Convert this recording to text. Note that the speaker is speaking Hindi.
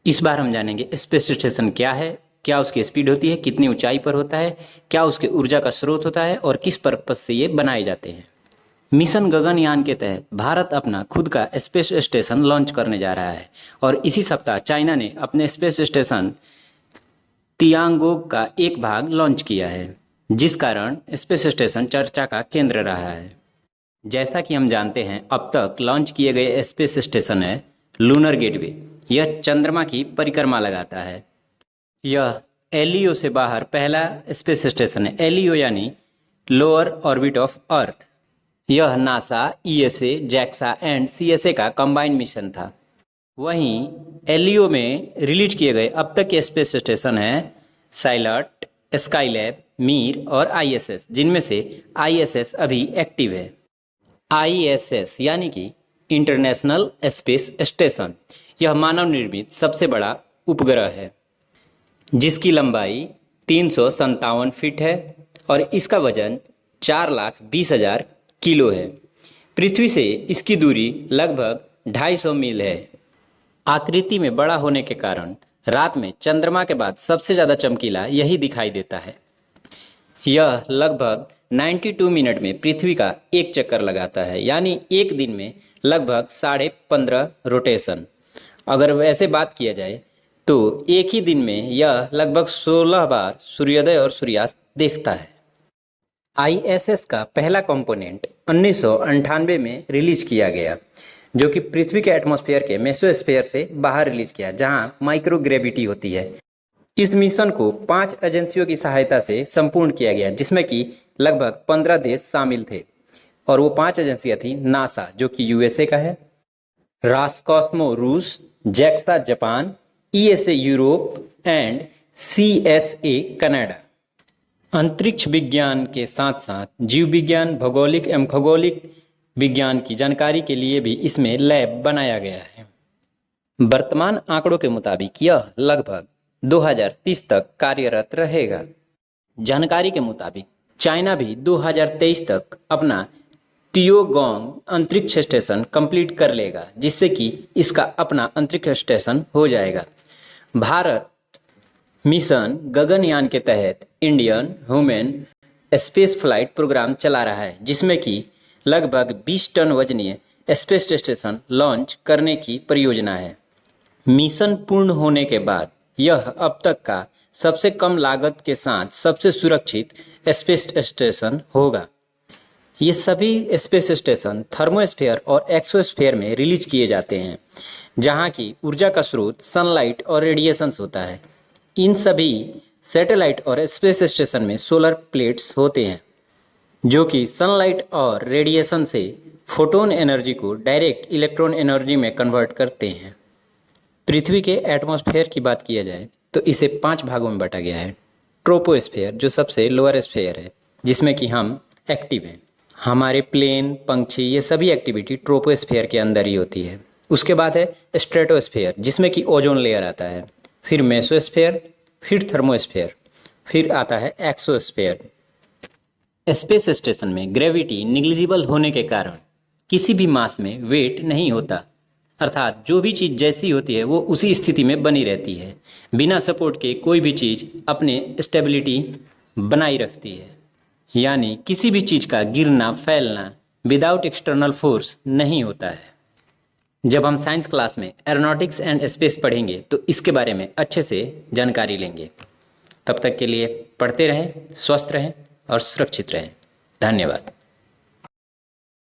इस बार हम जानेंगे स्पेस स्टेशन क्या है, क्या उसकी स्पीड होती है, कितनी ऊंचाई पर होता है, क्या उसके ऊर्जा का स्रोत होता है और किस पर्पज से ये बनाए जाते हैं। मिशन गगनयान के तहत भारत अपना खुद का स्पेस स्टेशन लॉन्च करने जा रहा है और इसी सप्ताह चाइना ने अपने स्पेस स्टेशन तियांगोंग का एक भाग लॉन्च किया है, जिस कारण स्पेस स्टेशन चर्चा का केंद्र रहा है। जैसा कि हम जानते हैं, अब तक लॉन्च किए गए स्पेस स्टेशन है लूनर गेटवे। यह चंद्रमा की परिक्रमा लगाता है। यह एलईओ से बाहर पहला स्पेस स्टेशन है। एलईओ यानी लोअर ऑर्बिट ऑफ अर्थ। यह NASA, ESA, JAXA and CSA का कंबाइंड मिशन था। वहीं एलईओ में रिलीज किए गए अब तक के स्पेस स्टेशन हैं साइलट, स्काईलैब, मीर और आईएसएस, जिनमें से आईएसएस अभी एक्टिव है। आईएसएस यानी कि इंटरनेशनल स्पेस स्टेशन, यह मानव निर्मित सबसे बड़ा उपग्रह है, जिसकी लंबाई 357 फीट है और इसका वजन 4,20,000 किलो है। पृथ्वी से इसकी दूरी लगभग 250 मील है। आकृति में बड़ा होने के कारण रात में चंद्रमा के बाद सबसे ज़्यादा चमकीला यही दिखाई देता है। यह लगभग 92 मिनट में पृथ्वी का एक चक्कर लगाता है, यानी एक दिन में लगभग 15.5 रोटेशन। अगर वैसे बात किया जाए तो एक ही दिन में यह लगभग 16 बार सूर्योदय और सूर्यास्त देखता है। आईएसएस का पहला कंपोनेंट 1998 में रिलीज किया गया, जो कि पृथ्वी के एटमॉस्फेयर के मेसोस्फेयर से बाहर रिलीज किया, जहां माइक्रोग्रेविटी होती है। इस मिशन को 5 एजेंसियों की सहायता से संपूर्ण किया गया, जिसमें कि लगभग 15 देश शामिल थे। और वो 5 एजेंसियां थी नासा, जो कि यूएसए का है, रासकॉस्मो रूस, JAXA Japan, ESA Europe and CSA Canada. अंतरिक्ष विज्ञान के साथ साथ जीव विज्ञान, भौगोलिक एवं खगोलिक विज्ञान की जानकारी के लिए भी इसमें लैब बनाया गया है। वर्तमान आंकड़ों के मुताबिक यह लगभग 2030 तक कार्यरत रहेगा। जानकारी के मुताबिक चाइना भी 2023 तक अपना तियोगोंग अंतरिक्ष स्टेशन कंप्लीट कर लेगा, जिससे कि इसका अपना अंतरिक्ष स्टेशन हो जाएगा। भारत मिशन गगनयान के तहत Indian human space flight program चला रहा है, जिसमें कि लगभग 20 टन वजनीय स्पेस स्टेशन लॉन्च करने की परियोजना है। मिशन पूर्ण होने के बाद यह अब तक का सबसे कम लागत के साथ सबसे सुरक्षित स्पेस स्टेशन होगा। ये सभी स्पेस स्टेशन थर्मोस्फेयर और एक्सोस्फेयर में रिलीज किए जाते हैं, जहाँ की ऊर्जा का स्रोत सनलाइट और रेडिएशंस होता है। इन सभी सैटेलाइट और स्पेस स्टेशन में सोलर प्लेट्स होते हैं, जो कि सनलाइट और रेडिएशन से फोटोन एनर्जी को डायरेक्ट इलेक्ट्रॉन एनर्जी में कन्वर्ट करते हैं। पृथ्वी के एटमॉस्फेयर की बात किया जाए तो इसे 5 भागों में बांटा गया है। ट्रोपोस्फेयर, जो सबसे लोअर स्फेयर है, जिसमें कि हम एक्टिव हैं। हमारे प्लेन, पंछी, ये सभी एक्टिविटी ट्रोपोस्फेयर के अंदर ही होती है। उसके बाद है स्ट्रेटोस्फेयर, जिसमें कि ओजोन लेयर आता है, फिर मेसोस्फेयर, फिर थर्मोस्फेयर, फिर आता है एक्सोस्फेयर। स्पेस स्टेशन में ग्रेविटी निग्लिजिबल होने के कारण किसी भी मास में वेट नहीं होता, अर्थात जो भी चीज़ जैसी होती है वो उसी स्थिति में बनी रहती है। बिना सपोर्ट के कोई भी चीज़ अपने स्टेबिलिटी बनाई रखती है, यानी किसी भी चीज़ का गिरना, फैलना विदाउट एक्सटर्नल फोर्स नहीं होता है। जब हम साइंस क्लास में एरोनॉटिक्स एंड स्पेस पढ़ेंगे तो इसके बारे में अच्छे से जानकारी लेंगे। तब तक के लिए पढ़ते रहें, स्वस्थ रहें और सुरक्षित रहें। धन्यवाद।